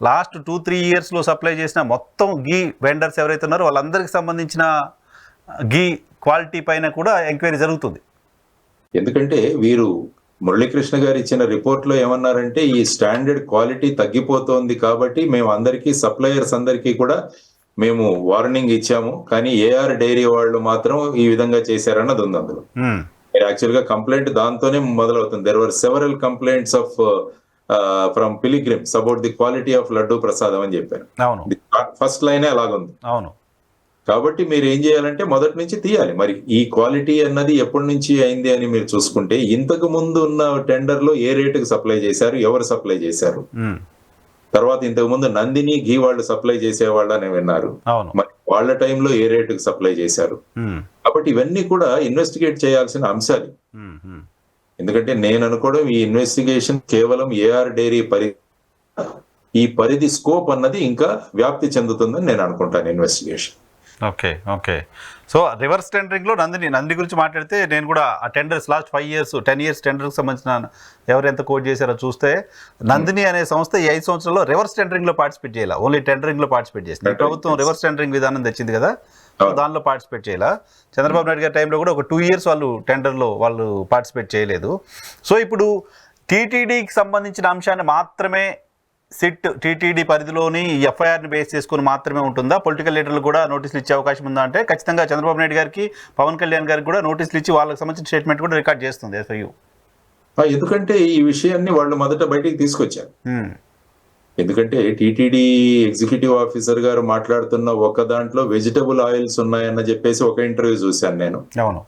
లాస్ట్ 2-3 ఇయర్స్ లో సప్లై చేసిన మొత్తం గీ వెండర్స్ ఎవరైతే ఉన్నారో వాళ్ళందరికి సంబంధించిన గీ క్వాలిటీ పైన కూడా ఎంక్వైరీ జరుగుతుంది. ఎందుకంటే వీరు మురళీకృష్ణ గారు ఇచ్చిన రిపోర్ట్ లో ఏమన్నారంటే ఈ స్టాండర్డ్ క్వాలిటీ తగ్గిపోతోంది కాబట్టి మేము అందరికీ సప్లయర్స్ అందరికీ కూడా మేము వార్నింగ్ ఇచ్చాము, కానీ ఏఆర్ డైరీ వాళ్ళు మాత్రం ఈ విధంగా చేశారన్నది ఉంది అందులో. యాక్చువల్ గా కంప్లైంట్ దాంతోనే మొదలవుతుంది. There were several complaints of from pilgrims about the quality of laddu prasadam అని చెప్పారు. ఫస్ట్ లైనే అలాగుంది. అవును, కాబట్టి మీరు ఏం చేయాలంటే మొదటి నుంచి తీయాలి. మరి ఈ క్వాలిటీ అన్నది ఎప్పటి నుంచి అయింది అని మీరు చూసుకుంటే ఇంతకు ముందు ఉన్న టెండర్ లో ఏ రేటుకు సప్లై చేశారు, ఎవరు సప్లై చేశారు, తర్వాత ఇంతకు ముందు నందిని ఘీ వాళ్ళు సప్లై చేసేవాళ్ళని విన్నారు, మరి వాళ్ళ టైంలో ఏ రేటుకు సప్లై చేశారు. కాబట్టి ఇవన్నీ కూడా ఇన్వెస్టిగేట్ చేయాల్సిన అంశాలు. ఎందుకంటే నేను అనుకోవడం ఈ ఇన్వెస్టిగేషన్ కేవలం ఏఆర్ డైరీ ఈ పరిధి స్కోప్ అన్నది ఇంకా వ్యాప్తి చెందుతుందని నేను అనుకుంటాను investigation. Okay okay so reverse టెండరింగ్లో నంది గురించి మాట్లాడితే నేను కూడా ఆ టెండర్స్ లాస్ట్ 10 ఇయర్స్ టెండర్కి సంబంధించిన ఎవరు ఎంత కోట్ చేశారో చూస్తే నందిని అనే సంస్థ ఈ 5 సంవత్సరాల్లో రివర్స్ టెండరింగ్లో పార్టిసిపేట్ చేయాలి, ఓన్లీ టెండరింగ్లో పార్టిసిపేట్ చేసింది. ప్రభుత్వం రివర్స్ టెండరింగ్ విధానం తెచ్చింది కదా, దానిలో పార్టిసిపేట్ చేయాల. చంద్రబాబు నాయుడు గారి టైంలో కూడా ఒక 2 ఇయర్స్ వాళ్ళు టెండర్లో వాళ్ళు పార్టిసిపేట్ చేయలేదు. సో ఇప్పుడు టీటీడీకి సంబంధించిన అంశాన్ని మాత్రమే సిట్ టీటీడీ పరిధిలోని ఎఫ్ఐఆర్ని బేస్ చేసుకుని మాత్రమే ఉంటుందా? పొలిటికల్ లీడర్లు కూడా నోటీసులు ఇచ్చే అవకాశం ఉందా? అంటే ఖచ్చితంగా చంద్రబాబు నాయుడు గారికి పవన్ కళ్యాణ్ గారికి కూడా నోటీసులు ఇచ్చి వాళ్ళకి సంబంధించిన స్టేట్మెంట్ కూడా రికార్డ్ చేస్తుంది ఎస్ఐయు. ఎందుకంటే ఈ విషయాన్ని వాళ్ళు మొదట బయటికి తీసుకొచ్చారు. ఎందుకంటే టీటీడీ ఎగ్జిక్యూటివ్ ఆఫీసర్ గారు మాట్లాడుతున్న ఒక దాంట్లో వెజిటబుల్ ఆయిల్స్ ఉన్నాయన్న చెప్పేసి ఒక ఇంటర్వ్యూ చూశాను నేను. అవును,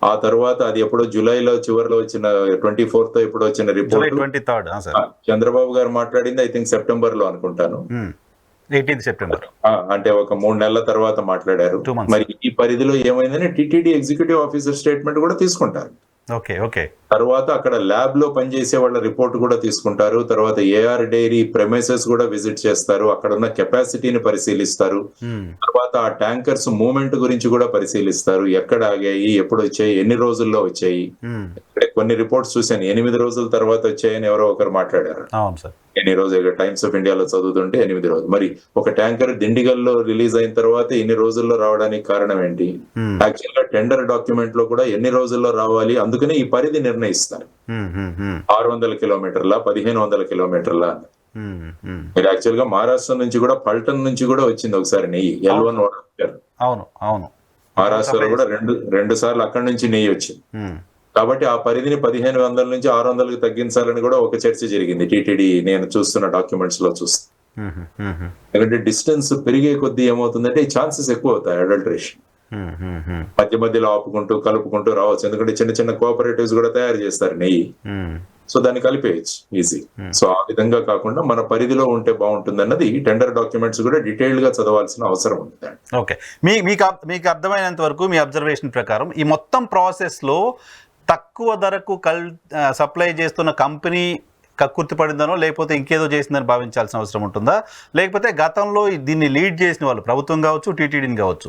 ఆ తర్వాత అది ఎప్పుడో జూలైలో చివరిలో వచ్చిన 24th ఎప్పుడో వచ్చిన రిపోర్ట్, 23rd చంద్రబాబు గారు మాట్లాడింది ఐ థింక్ సెప్టెంబర్ లో అనుకుంటాను, 18th సెప్టెంబర్, అంటే ఒక 3 నెలల తర్వాత మాట్లాడారు. మరి ఈ పరిధిలో ఏమైందని టీటీడీ ఎగ్జిక్యూటివ్ ఆఫీసర్ స్టేట్మెంట్ కూడా తీసుకుంటారు. ఓకే ఓకే తర్వాత అక్కడ ల్యాబ్ లో పనిచేసే వాళ్ళ రిపోర్ట్ కూడా తీసుకుంటారు. తర్వాత ఏఆర్ డైరీ ప్రెమైసెస్ కూడా విజిట్ చేస్తారు. అక్కడ ఉన్న కెపాసిటీని పరిశీలిస్తారు. తర్వాత ఆ ట్యాంకర్స్ మూవ్మెంట్ గురించి కూడా పరిశీలిస్తారు. ఎక్కడ ఆగాయి, ఎప్పుడు వచ్చాయి, ఎన్ని రోజుల్లో వచ్చాయి. కొన్ని రిపోర్ట్స్ చూశాను, 8 రోజుల తర్వాత వచ్చాయని ఎవరో ఒకరు మాట్లాడారు. అవును సార్. ఎన్ని రోజులు టైమ్స్ ఆఫ్ ఇండియాలో చదువుతుంటే 8 రోజులు. మరి ఒక ట్యాంకర్ దిండిగల్లో రిలీజ్ అయిన తర్వాత ఇన్ని రోజుల్లో రావడానికి కారణం ఏంటి? యాక్చువల్ గా టెండర్ డాక్యుమెంట్ లో కూడా ఎన్ని రోజుల్లో రావాలి, అందుకనే ఈ పరిధి నిర్ణయిస్తారు. 600 కిలోమీటర్ల 1500 కిలోమీటర్ల. మీరు యాక్చువల్ గా మహారాష్ట్ర నుంచి కూడా పల్టన్ నుంచి కూడా వచ్చింది ఒకసారి నెయ్యి, L1 వాటర్. అవును అవును, మహారాష్ట్రలో కూడా రెండు సార్లు అక్కడి నుంచి నెయ్యి వచ్చింది. కాబట్టి ఆ పరిధిని 1500 నుంచి 600కి తగ్గించాలని కూడా ఒక చర్చ జరిగింది టీటీడీ నేను చూస్తున్న డాక్యుమెంట్స్ లో చూస్తే. ఎందుకంటే డిస్టెన్స్ పెరిగే కొద్దీ ఏమవుతుందంటే ఛాన్సెస్ ఎక్కువ అవుతాయి అడల్టరేషన్. మధ్యలో ఆపుకుంటూ కలుపుకుంటూ రావచ్చు. ఎందుకంటే చిన్న చిన్న కోఆపరేటివ్స్ కూడా తయారు చేస్తారు నెయ్యి, సో దాన్ని కలిపేయచ్చు ఈజీ. సో ఆ విధంగా కాకుండా మన పరిధిలో ఉంటే బాగుంటుంది అన్నది టెండర్ డాక్యుమెంట్స్ కూడా డీటెయిల్డ్ గా చదవాల్సిన అవసరం ఉంటుంది. ఓకే, మీకు అర్థమైనంత వరకు మీ అబ్జర్వేషన్ ప్రకారం ఈ మొత్తం ప్రాసెస్ లో తక్కువ ధరకు సప్లై చేస్తున్న కంపెనీ కక్కుర్తి పడిందనో లేకపోతే ఇంకేదో చేసిందని భావించాల్సిన అవసరం ఉంటుందా? లేకపోతే గతంలో దీన్ని లీడ్ చేసిన వాళ్ళు ప్రభుత్వం కావచ్చు, టీటీడీని కావచ్చు,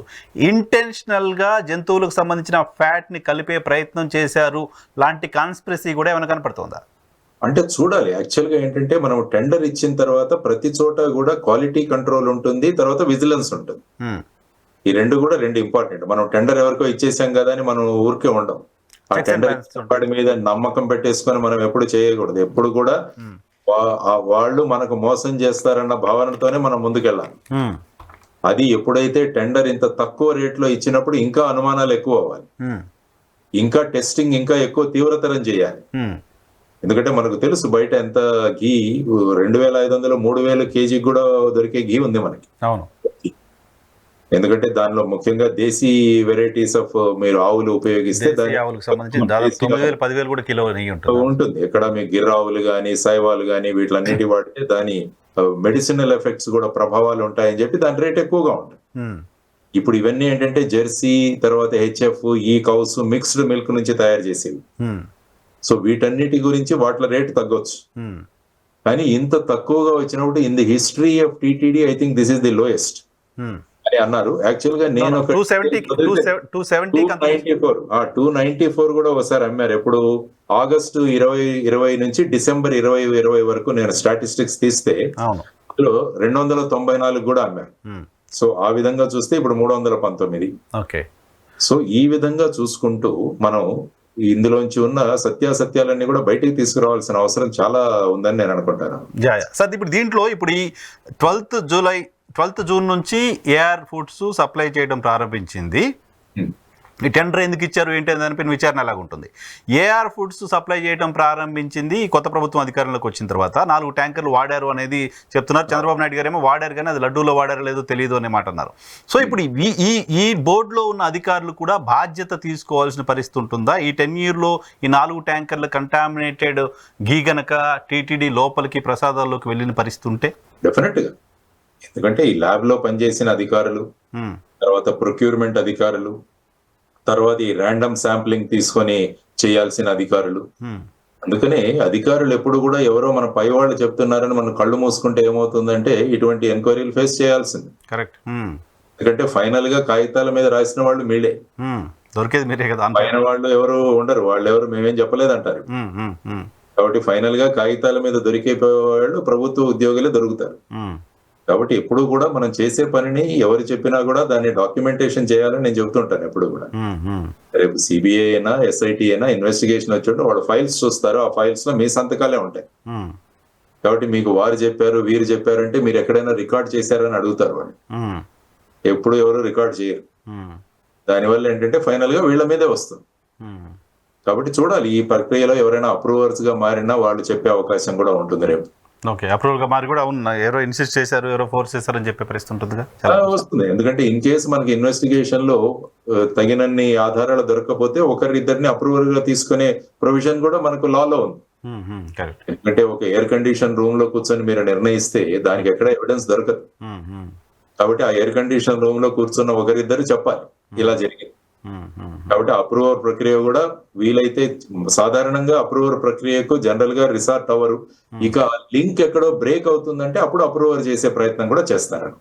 ఇంటెన్షనల్గా జంతువులకు సంబంధించిన ఫ్యాట్ని కలిపే ప్రయత్నం చేశారు లాంటి కాన్స్పిరసీ కూడా ఏమైనా కనపడుతుందా? అంటే చూడాలి. యాక్చువల్ గా ఏంటంటే మనం టెండర్ ఇచ్చిన తర్వాత ప్రతి చోట కూడా క్వాలిటీ కంట్రోల్ ఉంటుంది, తర్వాత విజిలెన్స్ ఉంటుంది. ఈ రెండు ఇంపార్టెంట్. మనం టెండర్ ఎవరికో ఇచ్చేసాం కదా అని మనం ఊరికే ఉండం. ఆ టెండర్ వాడి మీద నమ్మకం పెట్టేసుకొని మనం ఎప్పుడు చేయకూడదు. ఎప్పుడు కూడా వాళ్ళు మనకు మోసం చేస్తారన్న భావనతోనే మనం ముందుకెళ్ళాలి. అది ఎప్పుడైతే టెండర్ ఇంత తక్కువ రేట్ లో ఇచ్చినప్పుడు ఇంకా అనుమానాలు ఎక్కువ అవ్వాలి, ఇంకా టెస్టింగ్ ఇంకా ఎక్కువ తీవ్రతరం చేయాలి. ఎందుకంటే మనకు తెలుసు బయట ఎంత ఘీ 2500 3000 కేజీ కూడా దొరికే ఘీ ఉంది మనకి. అవును, ఎందుకంటే దానిలో ముఖ్యంగా దేశీ వెరైటీస్ ఆఫ్ మీరు ఆవులు ఉపయోగిస్తే ఉంటుంది. ఎక్కడ మీ గిర్రావులు గానీ సైవాలు గానీ వీటిలన్నిటి వాడితే దాని మెడిసినల్ ఎఫెక్ట్స్ కూడా ప్రభావాలు ఉంటాయని చెప్పి దాని రేట్ ఎక్కువగా ఉంటుంది. ఇప్పుడు ఇవన్నీ ఏంటంటే జెర్సీ తర్వాత హెచ్ఎఫ్ ఈ కౌస్ మిక్స్డ్ మిల్క్ నుంచి తయారు చేసేవి. సో వీటన్నిటి గురించి వాటి రేట్ తగ్గొచ్చు. కానీ ఇంత తక్కువగా వచ్చినప్పుడు in the history of TTD I think this is the lowest అని అన్నారు. యాక్చువల్ గా నేను 294 కూడా ఒకసారి అమ్మారు. ఎప్పుడు ఆగస్టు 2020 నుంచి డిసెంబర్ 2020 వరకు నేను స్టాటిస్టిక్స్ తీస్తే అందులో 294 కూడా అమ్మారు. సో ఆ విధంగా చూస్తే ఇప్పుడు 319. సో ఈ విధంగా చూసుకుంటూ మనం ఇందులోంచి ఉన్న సత్యాసత్యాలన్నీ కూడా బయటికి తీసుకురావాల్సిన అవసరం చాలా ఉందని నేను అనుకుంటాను. సార్ ఇప్పుడు దీంట్లో ఇప్పుడు ఈ 12th జూన్ నుంచి ఏఆర్ ఫుడ్స్ సప్లై చేయడం ప్రారంభించింది. ఈ టెండర్ ఎందుకు ఇచ్చారు ఏంటి అని దానిపైన విచారణ ఎలాగ ఉంటుంది? ఏఆర్ ఫుడ్స్ సప్లై చేయడం ప్రారంభించింది కొత్త ప్రభుత్వం అధికారంలోకి వచ్చిన తర్వాత. 4 ట్యాంకర్లు వాడారు అనేది చెప్తున్నారు. చంద్రబాబు నాయుడు గారేమో వాడారు కానీ అది లడ్డూలో వాడారో లేదో తెలియదు అనే మాట అన్నారు. సో ఇప్పుడు ఈ బోర్డులో ఉన్న అధికారులు కూడా బాధ్యత తీసుకోవాల్సిన పరిస్థితి ఉంటుందా? ఈ 10 yearలో ఈ 4 ట్యాంకర్ల కంటామినేటెడ్ ఘీ గనక టీటీడీ లోపలికి ప్రసాదాల్లోకి వెళ్ళిన పరిస్థితి ఉంటే? డెఫినెట్ గా. ఎందుకంటే ఈ ల్యాబ్ లో పనిచేసిన అధికారులు, తర్వాత ప్రొక్యూర్మెంట్ అధికారులు, తర్వాత ఈ ర్యాండమ్ శాంప్లింగ్ తీసుకొని చేయాల్సిన అధికారులు. అందుకనే అధికారులు ఎప్పుడు కూడా ఎవరో మన పై వాళ్ళు చెప్తున్నారని మనం కళ్ళు మూసుకుంటే ఏమవుతుందంటే ఇటువంటి ఎంక్వైరీలు ఫేస్ చేయాల్సింది. కరెక్ట్. ఎందుకంటే ఫైనల్ గా కాగితాల మీద రాసిన వాళ్ళు మీరే, దొరికేది మీరే కదా. పైన వాళ్ళు ఎవరు ఉండరు, వాళ్ళు ఎవరు మేమేం చెప్పలేదంటారు. కాబట్టి ఫైనల్ గా కాగితాల మీద దొరికే వాళ్ళు ప్రభుత్వ ఉద్యోగులే దొరుకుతారు. కాబట్టి ఎప్పుడు కూడా మనం చేసే పనిని ఎవరు చెప్పినా కూడా దాన్ని డాక్యుమెంటేషన్ చేయాలని నేను చెబుతుంటాను ఎప్పుడు కూడా. రేపు సిబిఐ అయినా ఎస్ఐటి అయినా ఇన్వెస్టిగేషన్ వచ్చి వాళ్ళు ఫైల్స్ చూస్తారు, ఆ ఫైల్స్ లో మీ సంతకాలే ఉంటాయి. కాబట్టి మీకు వారు చెప్పారు వీరు చెప్పారు అంటే మీరు ఎక్కడైనా రికార్డ్ చేశారని అడుగుతారు వాళ్ళు. ఎప్పుడు ఎవరు రికార్డ్ చేయరు. దానివల్ల ఏంటంటే ఫైనల్ గా వీళ్ళ మీదే వస్తుంది. కాబట్టి చూడాలి ఈ ప్రక్రియలో ఎవరైనా అప్రూవర్స్ గా మారినా వాళ్ళు చెప్పే అవకాశం కూడా ఉంటుంది రేపు. ఓకే, అప్రూవల్ గా మారి కూడా ఎవరో ఇన్సిస్ట్ చేశారు, ఎవరో ఫోర్స్ చేశారని చెప్పే పరిస్థితి ఉంటుందిగా వస్తుంది. ఎందుకంటే ఇన్ కేసు మనకి ఇన్వెస్టిగేషన్ లో తగినన్ని ఆధారాలు దొరకకపోతే ఒకరిద్దరిని అప్రూవల్ గా తీసుకునే ప్రొవిజన్ కూడా మనకు లాలో ఉంది. ఎందుకంటే ఒక ఎయిర్ కండిషన్ రూమ్ లో కూర్చొని మీరు నిర్ణయిస్తే దానికి ఎక్కడ ఎవిడెన్స్ దొరకదు. కాబట్టి ఆ ఎయిర్ కండిషన్ రూమ్ లో కూర్చున్న ఒకరిద్దరు చెప్పాలి ఇలా జరిగింది. కాబట్టి అప్రూవర్ ప్రక్రియ కూడా వీలైతే సాధారణంగా అప్రూవర్ ప్రక్రియకు జనరల్ గా రిసార్ట్ అవ్వరు. ఇక లింక్ ఎక్కడో బ్రేక్ అవుతుందంటే అప్పుడు అప్రూవర్ చేసే ప్రయత్నం కూడా చేస్తారు.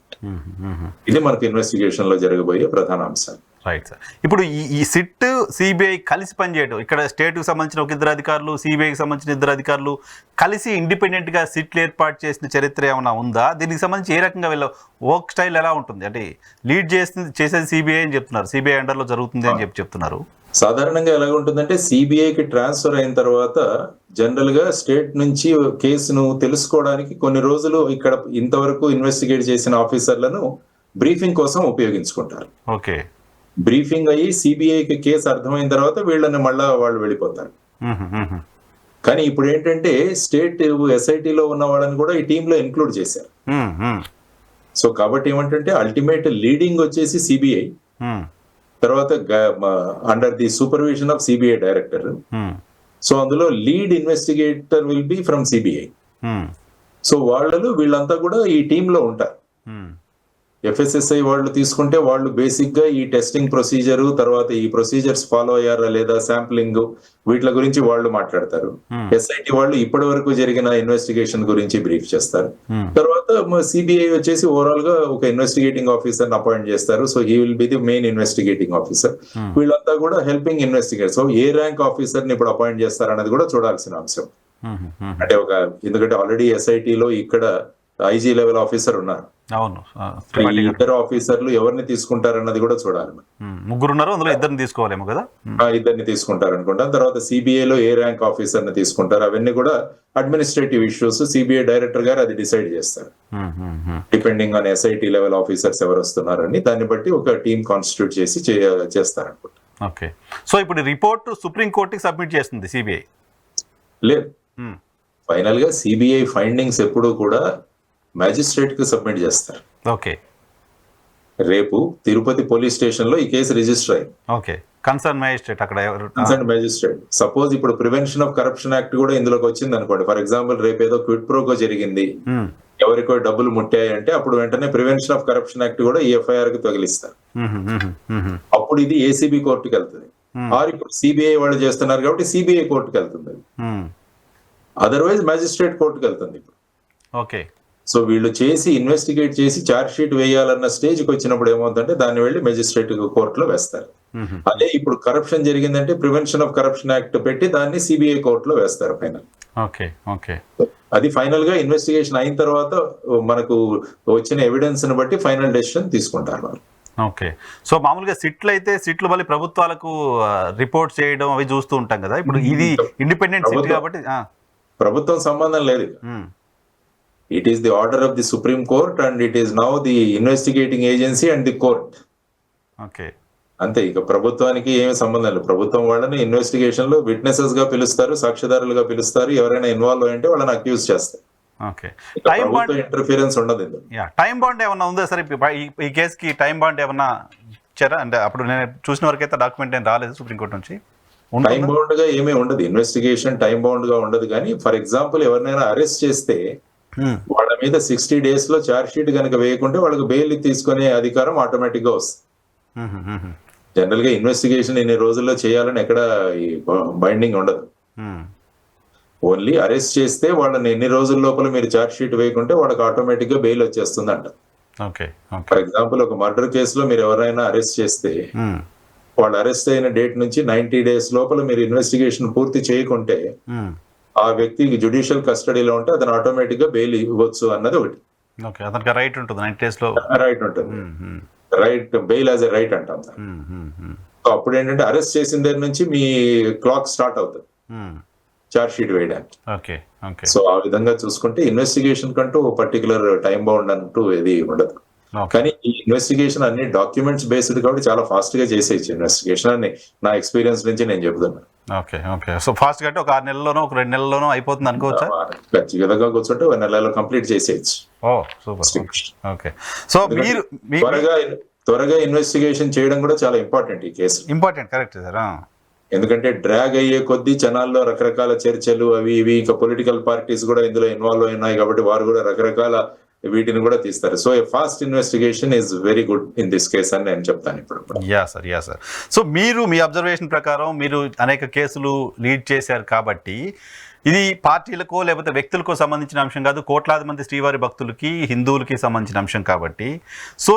ఇది మనకు ఇన్వెస్టిగేషన్ లో జరగబోయే ప్రధాన అంశాలు. Right sir. ఇప్పుడు ఈ సిట్ సిబిఐ కలిసి పనిచేయడం, ఇక్కడ స్టేట్కి సంబంధించిన ఒక ఇద్దరు అధికారులు, సిబిఐకి సంబంధించిన ఇద్దరు అధికారులు కలిసి ఇండిపెండెంట్గా సిట్లు ఏర్పాటు చేసిన చరిత్ర ఏమైనా ఉందా? దీనికి సంబంధించి ఏ రకంగా వీళ్ళ వర్క్ స్టైల్ ఎలా ఉంటుంది? అంటే లీడ్ చేసేది సిబిఐ అని చెప్తున్నారు, సిబిఐ అండర్లో జరుగుతుంది అని చెప్తున్నారు. సాధారణంగా ఎలాగ ఉంటుందంటే సిబిఐకి ట్రాన్స్ఫర్ అయిన తర్వాత జనరల్ గా స్టేట్ నుంచి కేసును తెలుసుకోవడానికి కొన్ని రోజులు ఇక్కడ ఇంతవరకు ఇన్వెస్టిగేట్ చేసిన ఆఫీసర్లను బ్రీఫింగ్ కోసం ఉపయోగించుకుంటారు. ఓకే. బ్రీఫింగ్ అయ్యి సిబిఐకి కేసు అర్థమైన తర్వాత వీళ్ళని మళ్ళా వాళ్ళు వెళ్ళిపోతారు. కానీ ఇప్పుడు ఏంటంటే స్టేట్ ఎస్ఐటిలో ఉన్న వాళ్ళని కూడా ఈ టీంలో ఇంక్లూడ్ చేశారు. సో కాబట్టి ఏమంటే అల్టిమేట్ లీడింగ్ వచ్చేసి సిబిఐ, తర్వాత under the supervision of CBI director. So అందులో lead investigator will be from CBI. So వీళ్ళంతా కూడా ఈ టీంలో ఉంటారు. ఎఫ్ఎస్ఎస్ఐ వాళ్ళు తీసుకుంటే వాళ్ళు బేసిక్ గా ఈ టెస్టింగ్ ప్రొసీజర్, తర్వాత ఈ ప్రొసీజర్స్ ఫాలో అయ్యారా లేదా, శాంప్లింగ్, వీటి గురించి వాళ్ళు మాట్లాడతారు. ఎస్ఐటి వాళ్ళు ఇప్పటి వరకు జరిగిన ఇన్వెస్టిగేషన్ గురించి బ్రీఫ్ చేస్తారు. తర్వాత సిబిఐ వచ్చేసి ఓవరాల్ గా ఒక ఇన్వెస్టిగేటింగ్ ఆఫీసర్ అపాయింట్ చేస్తారు. So he will be the main investigating officer. వీళ్ళంతా కూడా హెల్పింగ్ ఇన్వెస్టిగేటర్. సో ఏ ర్యాంక్ ఆఫీసర్ ని ఇప్పుడు అపాయింట్ చేస్తారు అన్నది కూడా చూడాల్సిన అంశం. అంటే ఎందుకంటే ఆల్రెడీ ఎస్ఐటిలో ఇక్కడ ఐజీ లెవెల్ ఆఫీసర్ ఉన్నారు. అవును. ఇద్దరు ఆఫీసర్లు ఎవరిని తీసుకుంటారన్నది కూడా చూడాలి. ముగ్గురు ఉన్నారు, అందులో ఇద్దరిని తీసుకోవాలేమో కదా. ఇద్దరిని తీసుకుంటారు అనుకుంటాం. తర్వాత సిబిఐలో ఏ ర్యాంక్ ఆఫీసర్ ని తీసుకుంటారు, అవన్నీ కూడా అడ్మినిస్ట్రేటివ్ ఇష్యూస్ సిబిఐ డైరెక్టర్ గారు అది డిసైడ్ చేస్తారు. Depending on SIT level officers ఎవరు వస్తున్నారని దాన్ని బట్టి ఒక టీం కాన్స్టిట్యూట్ చేసి చేస్తారు అనుకుంటా. ఓకే. సో ఇప్పుడు రిపోర్ట్ సుప్రీం కోర్టుకి సబ్మిట్ చేస్తుంది సిబిఐ? లేదు, ఫైనల్ గా సిబిఐ ఫైండింగ్స్ ఎప్పుడు కూడా మ్యాజిస్ట్రేట్ కి సబ్మిట్ చేస్తారు. ఓకే. రేపు తిరుపతి పోలీస్ స్టేషన్ లో ఈ కేసు రిజిస్టర్ అయింది. ఓకే. కన్సర్న్ మ్యాజిస్ట్రేట్ అక్కడ కన్సర్న్ మ్యాజిస్ట్రేట్. సపోజ్ ఇప్పుడు ప్రివెన్షన్ ఆఫ్ కరప్షన్ యాక్ట్ కూడా ఇందులోకి వచ్చింది అనుకోండి. ఫర్ ఎగ్జాంపుల్ రేపు ఏదో క్విట్ ప్రోకో జరిగింది, ఎవరికో డబ్బులు ముట్టాయి అంటే అప్పుడు వెంటనే ప్రివెన్షన్ ఆఫ్ కరప్షన్ యాక్ట్ కూడా ఈ ఎఫ్ఐఆర్ కి తగిలిస్తారు. అప్పుడు ఇది ఏసీబీ కోర్టుకి వెళ్తుంది. ఆర్ ఇప్పుడు సిబిఐ వాళ్ళు చేస్తున్నారు కాబట్టి సిబిఐ కోర్టుకి వెళ్తుంది. అదర్వైజ్ మ్యాజిస్ట్రేట్ కోర్టుకి వెళ్తుంది ఇప్పుడు. ఓకే. సో వీళ్ళు చేసి ఇన్వెస్టిగేట్ చేసి ఛార్జ్ షీట్ వేయాలన్న స్టేజ్కి వచ్చినప్పుడు ఏమవుతుందంటే దాన్ని వెళ్ళి మెజిస్ట్రేట్ కోర్టులో వేస్తారు. అదే ఇప్పుడు కరప్షన్ జరిగిందంటే ప్రివెన్షన్ ఆఫ్ కరప్షన్ యాక్ట్ పెట్టి దాన్ని సిబిఐ కోర్టులో వేస్తారు ఫైనల్. ఓకే. ఓకే. అది ఫైనల్ గా ఇన్వెస్టిగేషన్ అయిన తర్వాత మనకు వచ్చిన ఎవిడెన్స్ ని బట్టి ఫైనల్ డెసిషన్ తీసుకుంటారు వాళ్ళు. ఓకే. సో మామూలుగా సిట్లు అయితే సిట్లు మళ్ళీ ప్రభుత్వాలకు రిపోర్ట్ చేయడం అవి చూస్తూ ఉంటాం కదా. ఇప్పుడు ఇది ఇండిపెండెంట్ సిట్ కాబట్టి ప్రభుత్వం సంబంధం లేదు. It is the order of the Supreme Court and it is now the investigating agency and the court. Okay. అంతే, ఇక ప్రభుత్వానికి ఏమి సంబంధం లేదు. ప్రభుత్వం వాళ్ళని ఇన్వెస్టిగేషన్ లో విట్నెసెస్ గా పిలుస్తారు, సాక్షిదారులుగా పిలుస్తారు. ఎవరైనా ఇన్వాల్వ్ అయ్యంటే వాళ్ళని అక్యూజ్ చేస్తారు. ఓకే. ప్రభుత్వ ఇంటర్ఫిరెన్స్ ఉండదు ఇందులో. టైం బాండ్ ఏమన్నా ఉందా సరే ఈ కేసుకి? టైం బాండ్ ఏమన్నా ఇచ్చారా? అంటే అప్పుడు నేను చూసిన వరకు అయితే డాక్యుమెంట్ ఏం రాలేదు సుప్రీంకోర్టు నుంచి. టైం బౌండ్ గా ఏమీ ఉండదు, ఇన్వెస్టిగేషన్ టైం బౌండ్ గా ఉండదు. కానీ ఫర్ ఎగ్జాంపుల్ ఎవరినైనా అరెస్ట్ చేస్తే వాళ్ళ మీద 60 days లో ఛార్జ్ షీట్ కనుక వేయకుంటే వాళ్ళకి బెయిల్ తీసుకునే అధికారం ఆటోమేటిక్ గా వస్తుంది. జనరల్ గా ఇన్వెస్టిగేషన్ ఇన్ని రోజుల్లో చేయాలని ఎక్కడ బైండింగ్ ఉండదు. ఓన్లీ అరెస్ట్ చేస్తే వాళ్ళని ఎన్ని రోజుల లోపల మీరు ఛార్జ్ షీట్ వేయకుంటే వాళ్ళకి ఆటోమేటిక్ గా బెయిల్ వచ్చేస్తుంది అంట. ఫర్ ఎగ్జాంపుల్ ఒక మర్డర్ కేసులో మీరు ఎవరైనా అరెస్ట్ చేస్తే వాళ్ళు అరెస్ట్ అయిన డేట్ నుంచి 90 days లోపల మీరు ఇన్వెస్టిగేషన్ పూర్తి చేయకుంటే ఆ వ్యక్తికి జ్యుడిషియల్ కస్టడీలో ఉంటే అతను ఆటోమేటిక్ గా బెయిల్ ఇవ్వచ్చు అన్నది ఒకటి. రైట్ ఉంటుంది 90 days లో. రైట్ ఉంటుంది. Right, bail as a right అంటాం. అప్పుడు ఏంటంటే అరెస్ట్ చేసిన దగ్గర నుంచి మీ క్లాక్ స్టార్ట్ అవుతుంది ఛార్జ్ షీట్ వేయడానికి. సో ఆ విధంగా చూసుకుంటే ఇన్వెస్టిగేషన్ కంటూ పర్టికులర్ టైం బౌండ్ అంటూ ఏది ఉండదు. కానీ ఈ ఇన్వెస్టిగేషన్ అన్ని డాక్యుమెంట్స్ బేస్డ్ కాబట్టి చాలా ఫాస్ట్ గా చేసేయచ్చు ఇన్వెస్టిగేషన్ అని నా ఎక్స్పీరియన్స్ నుంచి నేను చెప్తున్నాను. సో ఫాస్ట్ గా ఒక 6 నెలల్లోనో ఒక 2 నెలల్లోనో అయిపోతుంది అనుకోవచ్చా? ఖచ్చితంగా కూర్చుంటే 1 నెలలో కంప్లీట్ చేసేయచ్చు. సో మీరు త్వరగా ఇన్వెస్టిగేషన్ చేయడం కూడా చాలా ఇంపార్టెంట్ ఈ కేసు. Important, correct sir. ఎందుకంటే డ్రాగ్ అయ్యే కొద్దీ జనాల్లో రకరకాల చర్చలు అవి ఇవి, ఇంకా పొలిటికల్ పార్టీస్ కూడా ఇందులో ఇన్వాల్వ్ అయినాయి కాబట్టి వారు కూడా రకరకాల వీటిని కూడా తీస్తారు. So A fast investigation is very good in this case అని నేను చెప్తాను ఇప్పుడు. Yeah sir. సో మీరు మీ అబ్జర్వేషన్ ప్రకారం మీరు అనేక కేసులు లీడ్ చేశారు కాబట్టి ఇది పార్టీలకో లేకపోతే వ్యక్తులకో సంబంధించిన అంశం కాదు, కోట్లాది మంది శ్రీవారి భక్తులకి హిందువులకి సంబంధించిన అంశం కాబట్టి సో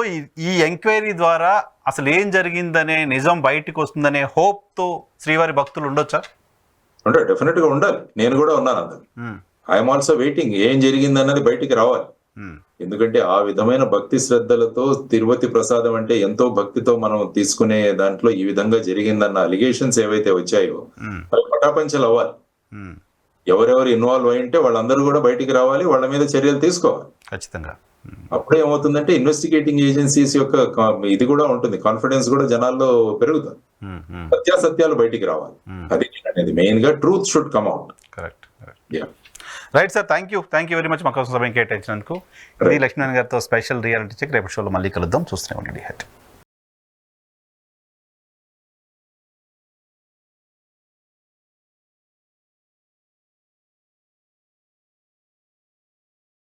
ఈ ఎంక్వైరీ ద్వారా అసలు ఏం జరిగిందనే నిజం బయటకు వస్తుందనే హోప్తో శ్రీవారి భక్తులు ఉండొచ్చా? అంటే డెఫినెట్ గా ఉండాలి. నేను కూడా ఉన్నాను అందరు. ఐఎమ్ ఆల్సో వెయిటింగ్ ఏం జరిగిందన్నది బయటికి రావాలి. ఎందుకంటే ఆ విధమైన భక్తి శ్రద్ధలతో తిరుపతి ప్రసాదం అంటే ఎంతో భక్తితో మనం తీసుకునే దాంట్లో ఈ విధంగా జరిగిందన్న అలిగేషన్స్ ఏవైతే వచ్చాయో అవి పటాపంచలు అవ్వాలి. ఎవరెవరు ఇన్వాల్వ్ అయి ఉంటే వాళ్ళందరూ కూడా బయటికి రావాలి, వాళ్ళ మీద చర్యలు తీసుకోవాలి ఖచ్చితంగా. అప్పుడే ఏమవుతుందంటే ఇన్వెస్టిగేటింగ్ ఏజెన్సీస్ యొక్క ఇది కూడా ఉంటుంది, కాన్ఫిడెన్స్ కూడా జనాల్లో పెరుగుతుంది, సత్యాసత్యాలు బయటికి రావాలి. అది అనేది మెయిన్ గా truth should come out. Correct. Right sir, thank you very much మా కోసం సమయం కేటాయించినందుకు. ఇది లక్ష్మీనారాయణ గారితో స్పెషల్ రియాలిటీ చెక్. రేపు షోలో మళ్ళీ కలుద్దాం. చూస్తూనే ఉండండి.